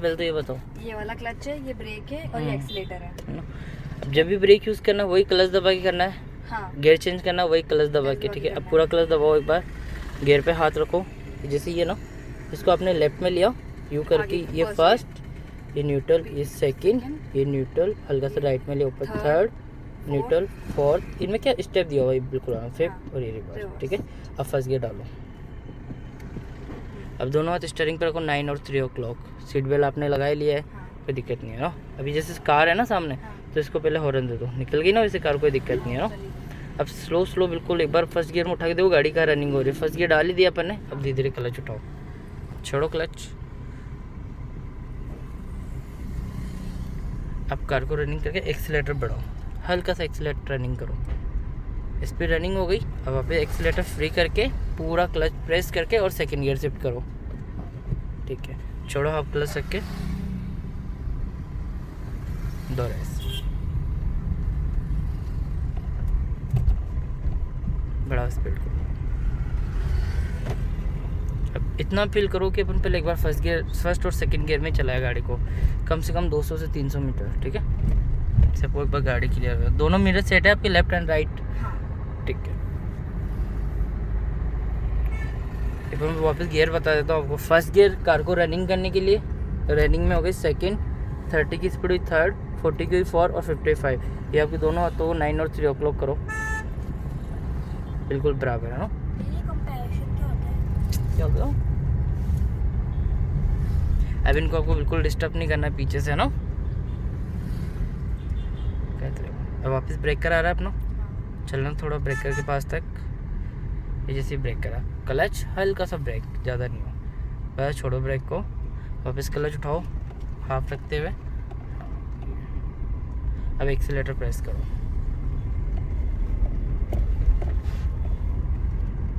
पहले तो ये बताओ। ये वाला क्लच है, ये ब्रेक है और ये एक्सीलेटर है। अब जब भी ब्रेक यूज़ करना वही क्लच दबा के करना है। हाँ, गियर चेंज करना वही क्लच दबा के, ठीक है। अब पूरा क्लच दबाओ एक बार, गियर पे हाथ रखो, जैसे ये ना, इसको आपने लेफ्ट में लिया यूँ करके, ये फर्स्ट, ये न्यूट्रल, ये सेकंड, ये न्यूट्रल, हल्का सा राइट में लिया, ऊपर थर्ड, न्यूट्रल, फोर्थ, इनमें क्या स्टेप दिया हुआ है बिल्कुल, फिफ्थ और ये रिवर्स, ठीक है। अब फर्स्ट गियर डालो। अब दोनों हाथ स्टीयरिंग पर रखो, 9 और 3 o'clock। सीट बेल्ट आपने लगा ही लिया है, कोई दिक्कत नहीं है ना। अभी जैसे कार है ना सामने, तो इसको पहले हॉर्न दे दो, निकल गई ना वैसे कार, कोई दिक्कत नहीं है ना। अब स्लो स्लो बिल्कुल एक बार फर्स्ट गियर में उठा के दो, गाड़ी का रनिंग हो रही है। फर्स्ट गियर डाल ही दिया अपन ने, अब धीरे धीरे क्लच उठाओ, छोड़ो क्लच। अब कार को रनिंग करके एक्सीलेटर बढ़ाओ, हल्का सा एक्सीलेटर रनिंग करो, स्पीड रनिंग हो गई। अब आप एक्सीलेटर फ्री करके पूरा क्लच प्रेस करके और सेकंड गियर शिफ्ट करो, ठीक है। छोड़ो आप क्लच रख के, दो रेस, बड़ा स्पीड को। अब इतना फील करो कि अपन पहले एक बार फर्स्ट और सेकंड गियर में चलाया गाड़ी को, कम से कम 200 से 300 मीटर, ठीक है। सबको एक बार गाड़ी क्लियर है, दोनों मिरर सेट है आपके लेफ्ट एंड राइट, ठीक है। मैं वापस गियर बता देता हूँ आपको। फर्स्ट गियर कार को रनिंग करने के लिए, रनिंग में हो गई सेकंड, 30 की स्पीड हुई थर्ड, 40 की हुई फोर्थ और 55। ये आपके दोनों हाथों को 9 और 3 o'clock करो, बिल्कुल बराबर है ना। क्या होता है? अब इनको आपको बिल्कुल डिस्टर्ब नहीं करना है पीछे से, है ना। अब वापस ब्रेकर आ रहा है अपना, चलना थोड़ा ब्रेकर के पास तक, ये जैसे ब्रेक करा, क्लच हल्का सा ब्रेक, ज़्यादा नहीं हो, बस छोड़ो ब्रेक को, वापस क्लच उठाओ हाफ रखते हुए। अब एक्सीलेटर प्रेस करो,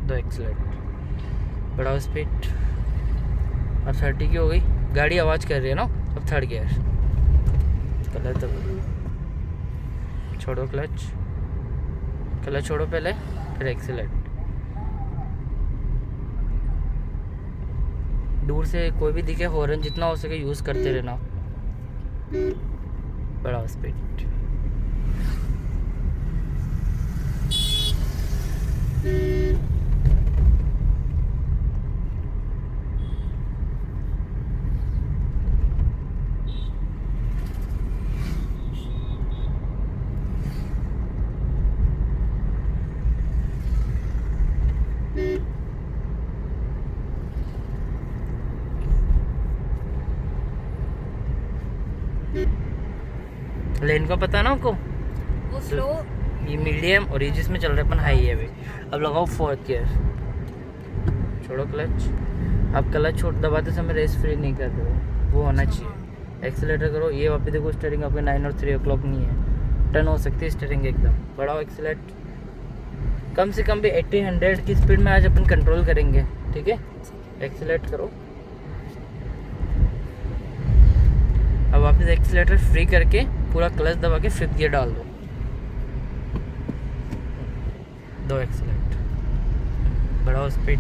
दो एक्सीलेटर, बढ़ाओ स्पीड। अब 30 की हो गई, गाड़ी आवाज़ कर रही है ना। अब थर्ड गियर, क्लच दबाओ, छोड़ो क्लच, क्लच छोड़ो पहले, फिर एक्सीलेटर। दूर से कोई भी दिखे हॉर्न जितना हो सके यूज़ करते रहना, बढ़ाओ स्पीड। लेन का पता है ना आपको, वो स्लो, ये मीडियम और ये जिसमें चल रहे अपन हाई है अभी। अब लगाओ फोर्थ गियर, छोड़ो क्लच। अब क्लच छोड़ दबाते समय रेस फ्री नहीं कर रहे हो, वो होना चाहिए। एक्सीलेटर करो, ये वापस देखो स्टीयरिंग आपके 9 और 3 o'clock नहीं है, टर्न हो सकती है स्टीयरिंग एकदम। बढ़ाओ एक्सीलेट, कम से कम भी 80-100 की स्पीड में आज अपन कंट्रोल करेंगे, ठीक है। एक्सीलेट करो, अब वापस एक्सीलेटर फ्री करके पूरा क्लच दबा के फिफ्थ गियर डाल दो एक्सीलेट, बढ़ाओ स्पीड।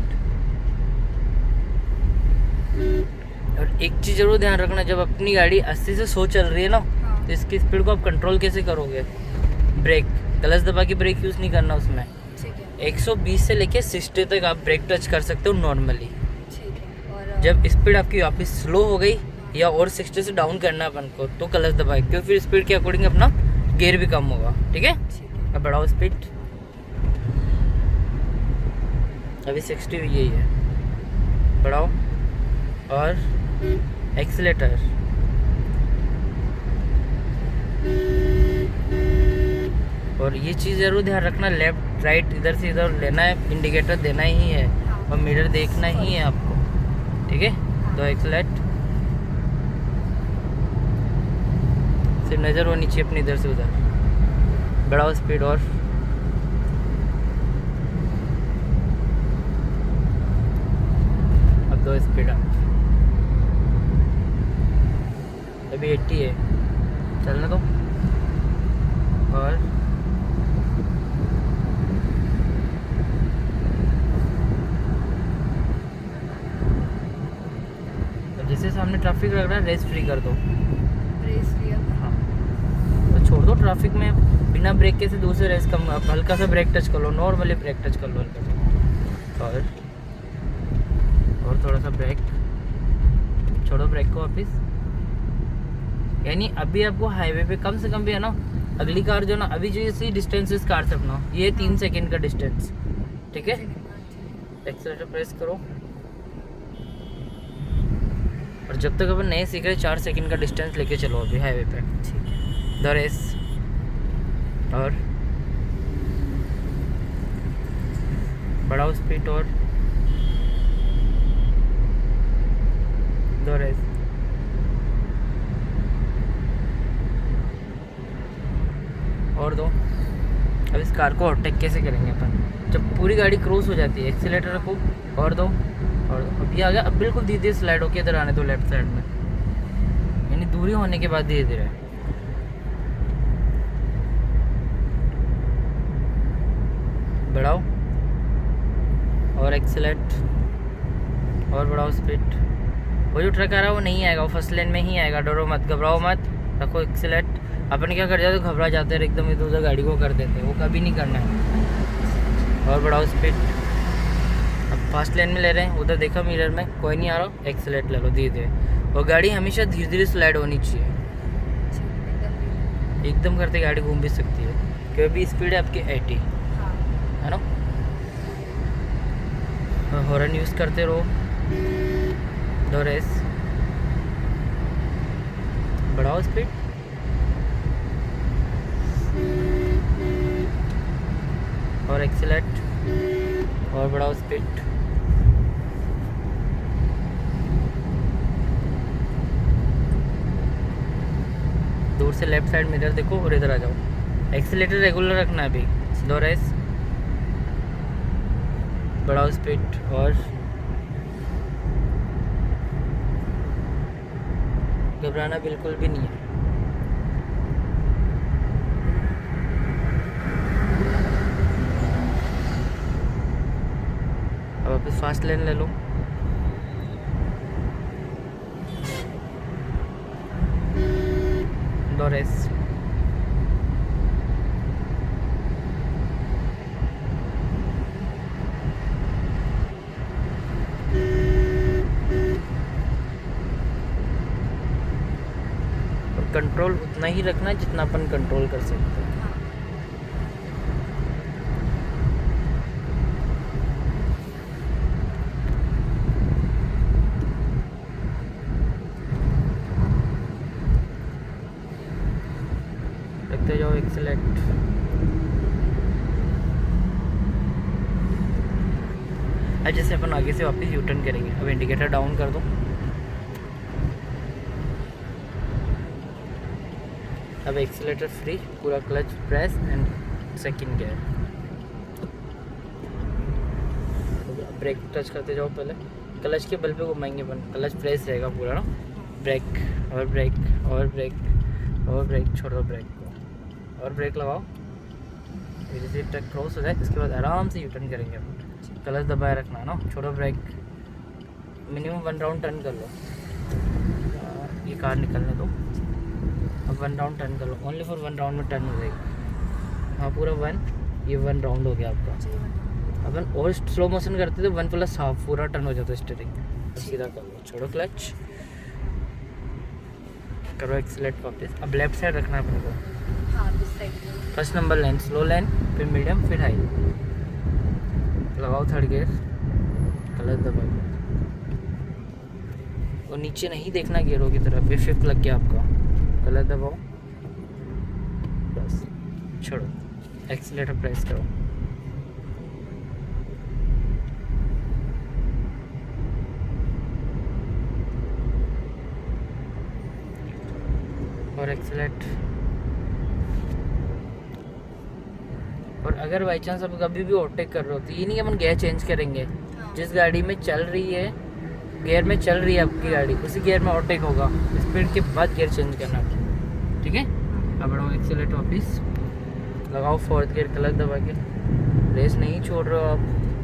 और एक चीज़ जरूर ध्यान रखना, जब अपनी गाड़ी 80 से 100 चल रही है ना, तो इसकी स्पीड को आप कंट्रोल कैसे करोगे। ब्रेक क्लच दबा के ब्रेक यूज़ नहीं करना उसमें, 120 से लेके 60 तक आप ब्रेक टच कर सकते हो नॉर्मली। जब स्पीड आपकी वापस स्लो हो गई या और 60 से डाउन करना अपन को, तो क्लच दबाए, क्योंकि फिर स्पीड के अकॉर्डिंग अपना गियर भी कम होगा, ठीक है। अब बढ़ाओ स्पीड, अभी 60 हुई यही है, बढ़ाओ और एक्सीलेटर, और ये चीज़ ज़रूर ध्यान रखना, लेफ्ट राइट इधर से इधर लेना है, इंडिकेटर देना ही है और मिरर देखना ही है आपको, ठीक है। दो एक्सीलेट, सिर्फ नज़र होनी चाहिए अपनी इधर से उधर, बढ़ाओ स्पीड और अब दो स्पीड अप, अभी 80 है, चलने दो। और जैसे सामने ट्रैफिक लग रहा है, रेस फ्री कर दो। रेस लिया था। हाँ, तो छोड़ दो ट्रैफिक में, बिना ब्रेक के से दूसरे रेस कम, आप हल्का सा ब्रेक टच कर लो, नॉर्मली ब्रेक टच कर लो हल्का सा, और थोड़ा सा ब्रेक, छोड़ो ब्रेक को वापिस। यानी अभी आपको हाईवे पे कम से कम भी है ना, अगली कार जो ना, अभी जो इसी डिस्टेंस इस कार से अपना, ये 3 सेकंड का डिस्टेंस, ठीक है। एक्सीलरेटर प्रेस करो, और जब तक अपन नहीं सीख रहे 4 सेकंड का डिस्टेंस लेके चलो अभी हाईवे पे, ठीक है। द रेस, और बढ़ाओ स्पीड, और द रेस, और दो। अब इस कार को ओवरटेक कैसे करेंगे अपन, जब पूरी गाड़ी क्रॉस हो जाती है, एक्सीलेटर को और दो, और दो। अब ये आ गया, अब बिल्कुल धीरे धीरे स्लाइड होके इधर आने दो लेफ्ट साइड में, यानी दूरी होने के बाद धीरे धीरे, बढ़ाओ और एक्सीलेट, और बढ़ाओ स्पीड। वो जो ट्रक आ रहा है वो नहीं आएगा, वो फर्स्ट लेन में ही आएगा, डरो मत, घबराओ मत, रखो एक्सीलेट। अपन क्या कर जाते, घबरा जाते हैं एकदम, इधर उधर गाड़ी को कर देते हैं, वो कभी नहीं करना है। और बढ़ाओ स्पीड। अब फास्ट लेन में ले रहे हैं, उधर देखो मिरर में कोई नहीं आ रहा, एक्सीलेट ले लो धीरे धीरे, और गाड़ी हमेशा धीरे धीरे स्लाइड होनी चाहिए, एकदम करते गाड़ी घूम भी सकती है, क्योंकि अभी स्पीड है आपकी 80, है ना। हॉर्न यूज़ करते रहो, दो रेस, बढ़ाओ स्पीड, और एक्सीलेट, और बढ़ाओ स्पीड, दूर से लेफ्ट साइड मिरर देखो और इधर आ जाओ। एक्सीलेटर रेगुलर रखना है अभी, दो रेस, बढ़ाओ स्पीड, और घबराना बिल्कुल भी नहीं है। अब वापस फास्ट लेन ले लो, दो रेस, और कंट्रोल उतना ही रखना है जितना अपन कंट्रोल कर सकते हैं। रखते जाओ एक्सीलेट, अब जैसे अपन आगे से वापस यू टर्न करेंगे, अब इंडिकेटर डाउन कर दो, अब एक्सीलेटर फ्री, पूरा clutch press and second gear, brake touch करते जाओ, पहले क्लच के बल पे घुमाएंगे अपन, क्लच प्रेस रहेगा पूरा ना, ब्रेक और ब्रेक और ब्रेक और ब्रेक, छोड़ो ब्रेक को और ब्रेक लगाओ, जैसे ट्रक क्रॉस हो जाए इसके बाद आराम से यू टर्न करेंगे अपन, क्लच दबाए रखना है ना, छोड़ो ब्रेक, मिनिमम 1 राउंड टर्न कर लो, ये कार निकलने दो, अब 1 राउंड टर्न कर लो, ओनली फॉर 1 राउंड में टर्न हो जाएगी। हाँ पूरा 1, ये 1 राउंड हो गया आपका। अपन और स्लो मोशन करते तो 1 + हाफ पूरा टर्न हो जाता है स्टीयरिंग, सीधा कर लो, छोड़ो क्लच, करो एक्सीलेट वापस। अब लेफ्ट साइड रखना है अपने को, हाँ this side, first number line, slow line, फिर मीडियम, फिर हाई, लगाओ थर्ड गियर, क्लच दबाओ, और नीचे नहीं देखना गियरों की तरफ, ये 5th लग गया आपका, क्लच दबाओ, बस छोड़ो, एक्सीलेटर प्रेस करो, और एक्सीलेट। और अगर बाई चांस आप कभी भी ओवरटेक कर रहे हो तो ये नहीं कि अपन गियर चेंज करेंगे, जिस गाड़ी में चल रही है, गियर में चल रही है आपकी गाड़ी, उसी गियर में ओवरटेक होगा, स्पीड के बाद गियर चेंज करना, ठीक है। अब बढ़ाओ एक्सीलेट वापस, लगाओ 4th गियर, क्लच दबा के, रेस नहीं छोड़ रहे हो आप,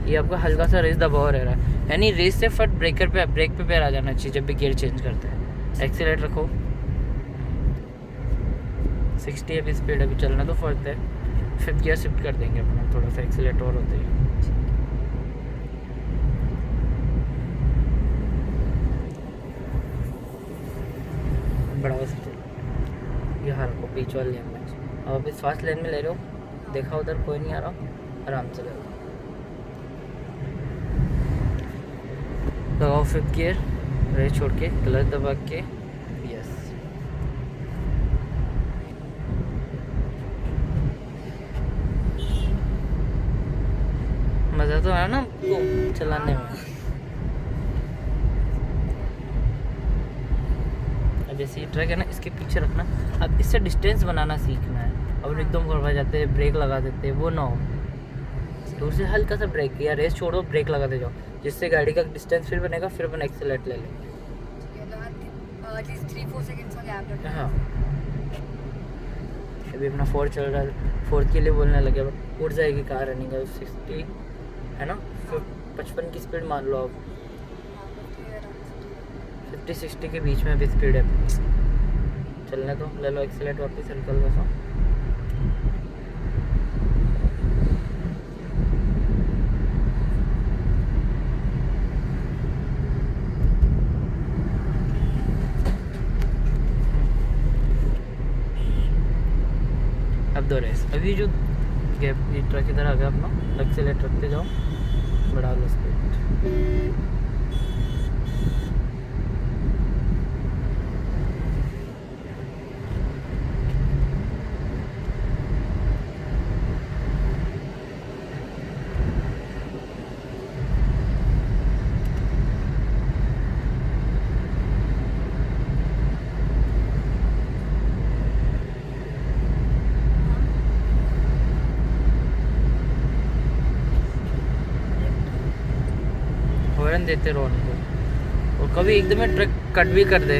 ये आपका हल्का सा रेस दबाव रह रहा है, यानी रेस से फट ब्रेक पे पैर आ जाना चाहिए जब भी गियर चेंज करते हैं। एक्सीलेटर रखो, 60 अभी स्पीड, अभी चलना तो फर्स्ट है। 5th गियर शिफ्ट कर देंगे अपना, थोड़ा सा एक्सीलेटर और होते ही। बड़ा यहाँ रखो बीच वाले लेन में। अब अभी फास्ट लेन में ले रहे हो, देखा उधर कोई नहीं आ रहा, आराम से ले लो। लगाओ 5th गियर, रेस छोड़ के क्लच दबा के, यस। मज़ा तो आया ना आपको चलाने में। अब जैसे ये ट्रक है ना, इसके पीछे रखना। अब इससे डिस्टेंस बनाना सीखना है। अब एकदम घबरा जाते हैं, ब्रेक लगा देते हैं, वो ना हो। दूर से हल्का सा ब्रेक या रेस छोड़ो, ब्रेक लगाते जाओ, जिससे गाड़ी का डिस्टेंस फिर बनेगा। फिर अपन एक्सीलेटर ले लेंगे। एटलीस्ट 3-4 सेकंड्स का गैप रखना। हाँ, अभी अपना 4 चल रहा है, 4th के लिए बोलने लगे। उड़ जाएगी कार रनिंग है 60 है ना, 55 की स्पीड मान लो आप। 50-60 के बीच में भी स्पीड है। चलने दो, ले लो एक्सीलेटर वापस, हल्का सा। अब 2 रेस। अभी जो गैप, ये ट्रक इधर आ गया अपना, एक्सीलेटर रखते जाओ, बढ़ा लो स्पीड। हॉर्न देते रहो उनको, और कभी एकदम ट्रक कट भी कर दे,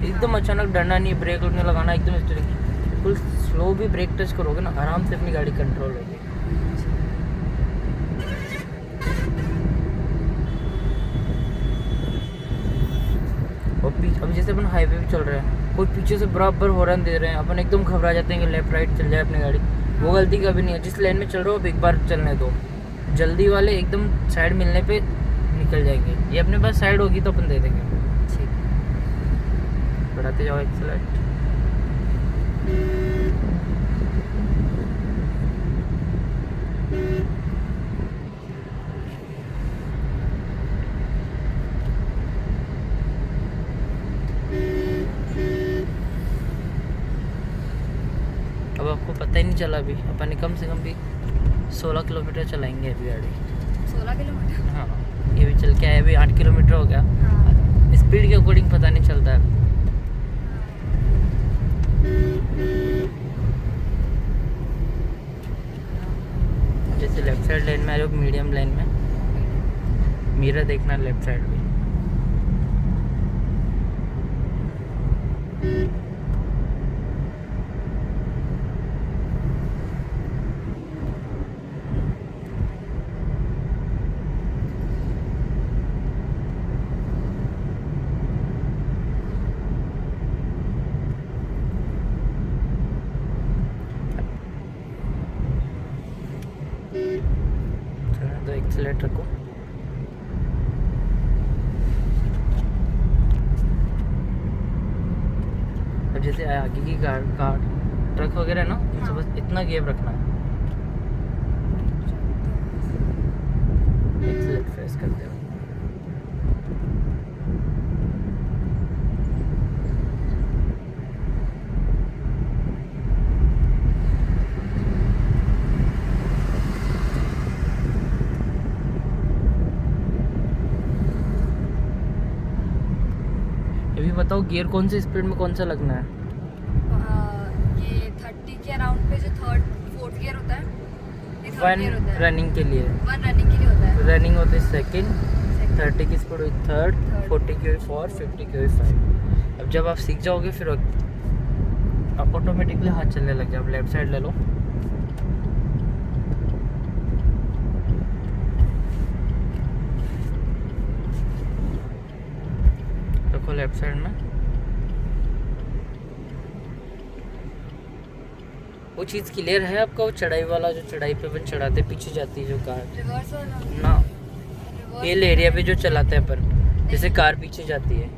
एकदम अचानक डरना नहीं, ब्रेक नहीं लगाना, एकदम स्टीयरिंग बिल्कुल स्लो भी ब्रेक टच करोगे ना, आराम से अपनी गाड़ी कंट्रोल होगी। और अब जैसे अपन हाईवे पे चल रहे हैं, कोई पीछे से बराबर हॉर्न दे रहे हैं, अपन एकदम घबरा जाते हैं कि लेफ्ट राइट चल जाए अपनी गाड़ी। वो गलती कभी नहीं है। जिस लाइन में चल रहे हो अब एक बार चलने दो, जल्दी वाले एकदम साइड मिलने पे निकल जाएंगे। ये अपने पास साइड होगी तो अपन दे देंगे। ठीक, बढ़ाते जाओ एक्सीलेटर। अब आपको पता ही नहीं चला, अभी अपन कम से कम भी 16 किलोमीटर चलाएंगे अभी गाड़ी। 16 किलोमीटर? हाँ, ये भी चल के आए, अभी 8 किलोमीटर हो गया। हाँ। स्पीड के अकॉर्डिंग पता नहीं चलता है। जैसे लेफ्ट साइड लाइन में आ रहे हो, मीडियम लाइन में मिरर देखना लेफ्ट साइड में। तो एक्सीलेटर को अब जैसे आगे की कार ट्रक वगैरह ना, इनसे बस इतना गैप रखना है। एक्सीलेटर प्रेस करते हो। अभी बताओ गियर कौन सी स्पीड में कौन सा लगना है? ये 30 के अराउंड पे जो 4th गियर होता है, ये 3rd गियर होता है। रनिंग के लिए, 1 रनिंग के लिए होता है। रनिंग होती है 2nd, 30 की स्पीड हुई 3rd, 40 की हुई 4th, 50 की हुई 5। अब जब आप सीख जाओगे फिर आप ऑटोमेटिकली हाथ चलने लग जाओ। लेफ्ट साइड ले लो, देखो लेफ्ट साइड में, वो चीज़ क्लियर है आपका? वो चढ़ाई वाला, जो चढ़ाई पे अपन चढ़ाते पीछे जाती है जो कार रिवर्स वाला ना, रिवर्स हिल एरिया पे जो चलाते हैं अपन, जैसे कार पीछे जाती है।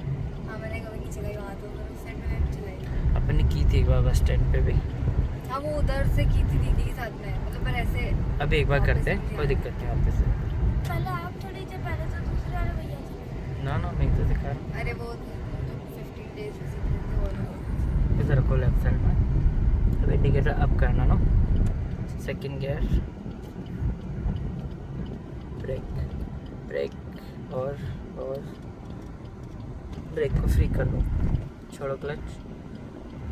हाँ मैंने कभी नहीं चलाई वहाँ, तो उस साइड में नहीं चलाई। अपन ने की थी एक बार बस स्टैंड पे भी। हाँ वो उधर से की थी दीदी के साथ में, मतलब पर ऐसे अभी एक बार वापस करते हैं, नहीं कोई आया। दिक्कत नहीं वापस से। पहले आप थोड़ी देर पहले तो दूसरे वाले भैया थे। ना मैं तो दिखा रहा हूँ। अरे वो 15 डेज में से इधर रखो लेफ्ट साइड में। अब इंडिकेटर अप करना ना, सेकंड गियर, ब्रेक ब्रेक और ब्रेक को फ्री कर दो, छोड़ो क्लच।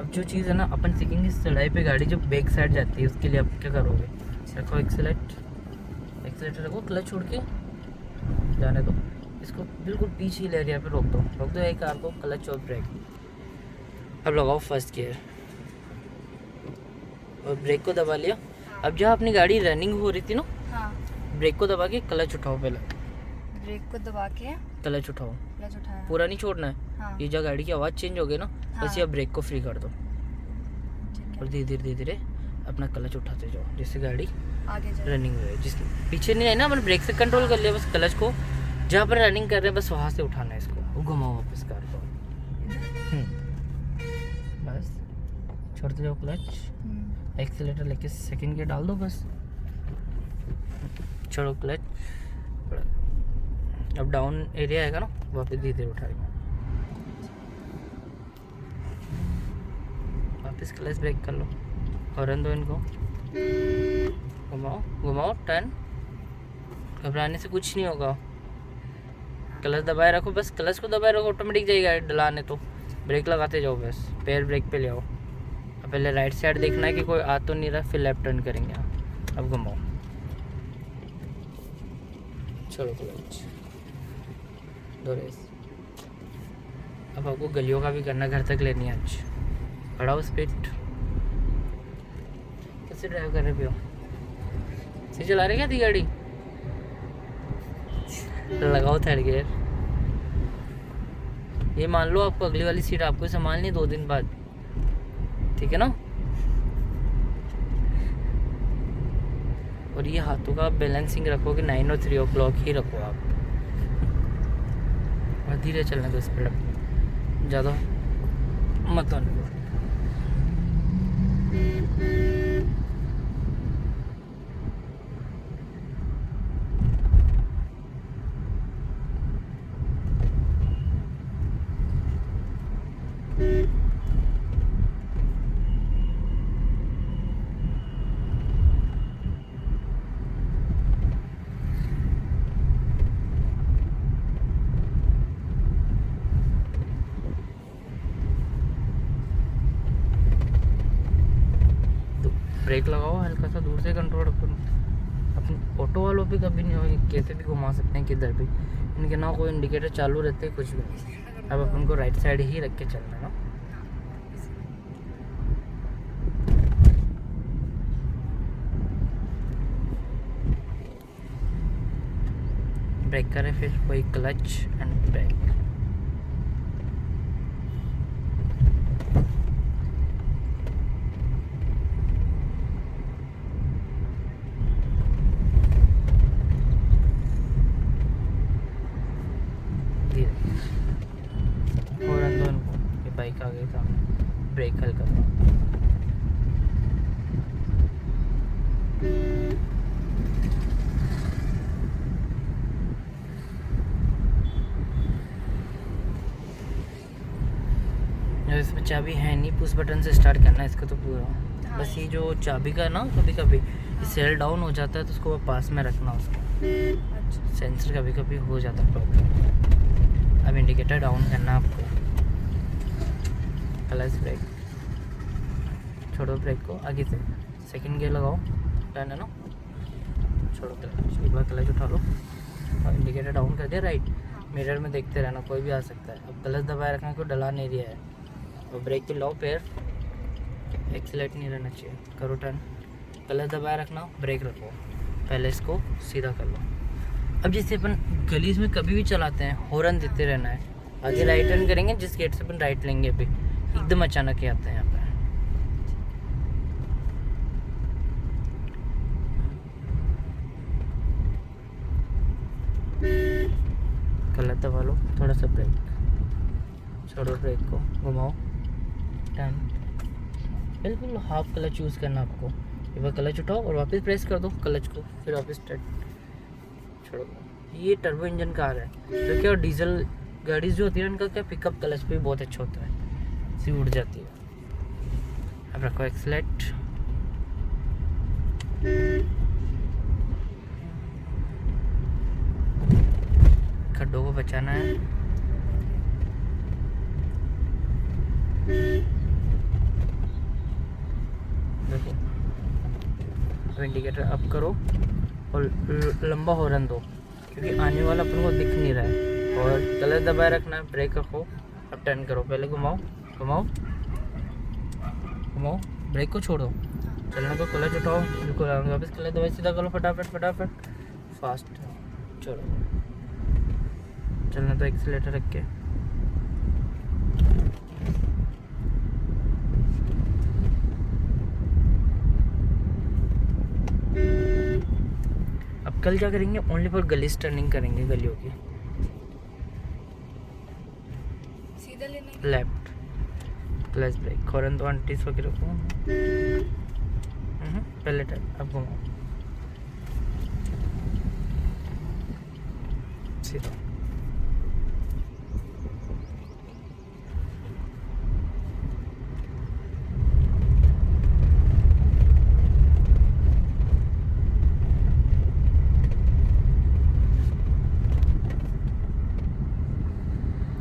अब जो चीज़ है ना, अपन सीखेंगे इस चढ़ाई पे गाड़ी जो बैक साइड जाती है उसके लिए आप क्या करोगे? रखो एक्सीलेटर रखो, क्लच छोड़ के जाने दो इसको, बिल्कुल पीछे हिल एरिया पे रोक दो एक कार को, क्लच और ब्रेक। अब लगाओ फर्स्ट गियर और ब्रेक को दबा लिया। अब जहाँ अपनी गाड़ी रनिंग हो रही थी ना, हाँ ब्रेक को दबा के क्लच उठाओ, पहले ब्रेक को दबा के क्लच उठाओ, क्लच उठाया। पूरा नहीं छोड़ना है। हाँ ये जब गाड़ी की आवाज़ चेंज हो गई ना, बस हाँ। ये ब्रेक को फ्री कर दो ठीक और है, धीरे धीरे अपना क्लच उठाते जाओ, जिससे गाड़ी आगे जाओ। रनिंग हो रही है। जिस पीछे नहीं है ना, अपन ब्रेक से कंट्रोल कर लिया, बस क्लच को जहाँ पर रनिंग कर रहे हैं बस वहाँ से उठाना है इसको, वो घुमाओ वापस कार को। बस छोड़ते जाओ क्लच, एक्सीलेटर लेके सेकंड गियर डाल दो, बस छोड़ो क्लच। अब डाउन एरिया आएगा ना, वापस धीरे धीरे उठाएगा, वापस क्लच ब्रेक कर लो, हॉर्न दो इनको, घुमाओ टर्न। घबराने से कुछ नहीं होगा, क्लच दबाए रखो, बस क्लच को दबाए रखो, ऑटोमेटिक जाएगा डलाने। तो ब्रेक लगाते जाओ, बस पैर ब्रेक पे ले आओ। अब पहले राइट साइड देखना है कि कोई आ तो नहीं रहा, फिर लेफ्ट टर्न करेंगे। अब घुमाओ, छोड़ो क्लच, दो रेस। अब आपको गलियों का भी करना, घर तक लेनी है आज। बढ़ाओ स्पीड। कैसे ड्राइव कर रहे हो? सही चला रहे क्या थी गाड़ी? लगाओ थर्ड गियर। ये मान लो आपको अगली वाली सीट आपको संभालनी है 2 दिन बाद, ठीक है ना? और ये हाथों का बैलेंसिंग रखो कि 9 और 3 o'clock ही रखो आप, और धीरे चलने दो, स्पीड ज़्यादा मत होने दो। ब्रेक लगाओ, हल्का सा दूर से कंट्रोल रखो। अपने ऑटो वालों पे कभी नहीं हो, कैसे भी घुमा सकते हैं किधर भी, इनके ना कोई इंडिकेटर चालू रहते हैं, कुछ भी नहीं। अब अपन को राइट साइड ही रख के चलना है ना। ब्रेक करें, फिर कोई क्लच एंड ब्रेक। और अंदर ये बाइक आ गई सामने, ब्रेक हल्का सा। इसमें चाबी है नहीं, पुश बटन से स्टार्ट करना है इसको तो पूरा। हाँ। बस ये जो चाबी का ना, कभी कभी सेल डाउन हो जाता है तो उसको पास में रखना, उसको अच्छा सेंसर कभी कभी हो जाता है प्रॉब्लम। अब इंडिकेटर डाउन करना आपको, क्लच ब्रेक, छोड़ो ब्रेक को, आगे से सेकंड गियर लगाओ, टर्न है ना, छोड़ो क्लच, एक बार क्लच उठा लो और इंडिकेटर डाउन कर दिया राइट। मिरर में देखते रहना, कोई भी आ सकता है। अब क्लच दबाए रखना, कोई डला नहीं रहा है, और ब्रेक पे लाओ पैर, एक्सीलेट नहीं रहना चाहिए, करो टर्न, क्लच दबाए रखना, ब्रेक रखो, पहले इसको सीधा कर लो। अब जैसे अपन गलीज में कभी भी चलाते हैं, हॉर्न देते रहना है, आगे राइट टर्न करेंगे, जिस गेट से अपन राइट लेंगे अभी एकदम अचानक ही आता है यहाँ पे। गलत दबा लो, थोड़ा सा ब्रेक छोड़ो, ब्रेक को घुमाओ, टर्न, बिल्कुल हाफ क्लच यूज़ करना आपको। एक बार क्लच उठाओ और वापस प्रेस कर दो क्लच को, फिर वापस स्टार्ट छोड़ो। ये टर्बो इंजन कार है तो क्या डीजल गाड़ी जो होती है उनका क्या पिकअप क्लच पे बहुत अच्छा होता है, सी उड़ जाती है। अब रखो एक्सलेट, खड्डों को बचाना है। देखो अब इंडिकेटर अप करो और लंबा हॉर्न दो, क्योंकि आने वाला अपन को दिख नहीं रहा है। और क्लच दबाए रखना है, ब्रेक रखो, अब टर्न करो, पहले घुमाओ घुमाओ घुमाओ, ब्रेक को छोड़ो, चलने को क्लच उठाओ, बिल्कुल वापस क्लच दबाए, सीधा करो फटाफट फटाफट, फास्ट छोड़ो, चलना तो एक्सीलेटर रख के। अब कल क्या करेंगे, ओनली फॉर गलीज टर्निंग करेंगे, गलियों की। सीधा लेना, लेफ्ट, क्लच ब्रेक, हॉर्न तो आंटी सो के रखो, पहले टाइम, अब घुमाओ सीधा,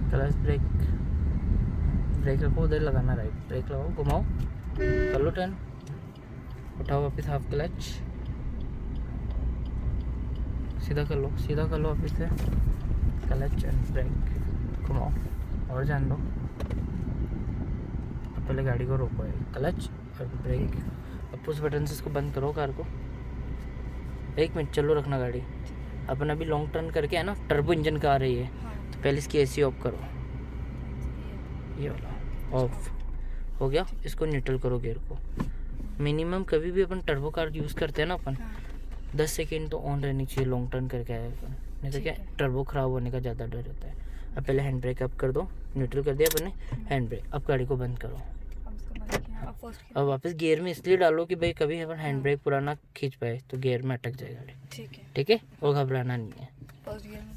क्लच ब्रेक, ब्रेक रखो, उधर लगाना, राइट ब्रेक लगाओ, घुमाओ, कर लो टर्न, उठाओ वापस हाफ क्लच, सीधा कर लो, सीधा कर लो वापस से, क्लच एंड ब्रेक, घुमाओ और जान दो। अब पहले गाड़ी को रोको है, क्लच और ब्रेक, अब पुश बटन से इसको बंद करो कार को। 1 मिनट चलो रखना गाड़ी। अपन अभी लॉन्ग टर्न करके है ना, टर्बो इंजन का आ रही है, तो पहले इसकी एसी ऑफ करो, ये वाला ऑफ हो गया। इसको न्यूट्रल करो गियर को। मिनिमम कभी भी अपन टर्बो कार यूज़ करते हैं ना अपन, 10 सेकेंड तो ऑन रहनी चाहिए लॉन्ग टर्न करके आए अपन, नहीं तो क्या टर्बो ख़राब होने का ज़्यादा डर रहता है। अब पहले हैंड ब्रेक अप कर दो, न्यूट्रल कर दिया अपन ने, हैंड ब्रेक, अब गाड़ी को बंद करो। अब उसको बंद किया, अब फर्स्ट अब वापस गियर में इसलिए डालो कि भाई कभी अपन हैंड ब्रेक पूरा ना खींच पाए तो गियर में अटक जाए गाड़ी, ठीक है, ठीक है, और घबराना नहीं है। फर्स्ट गियर में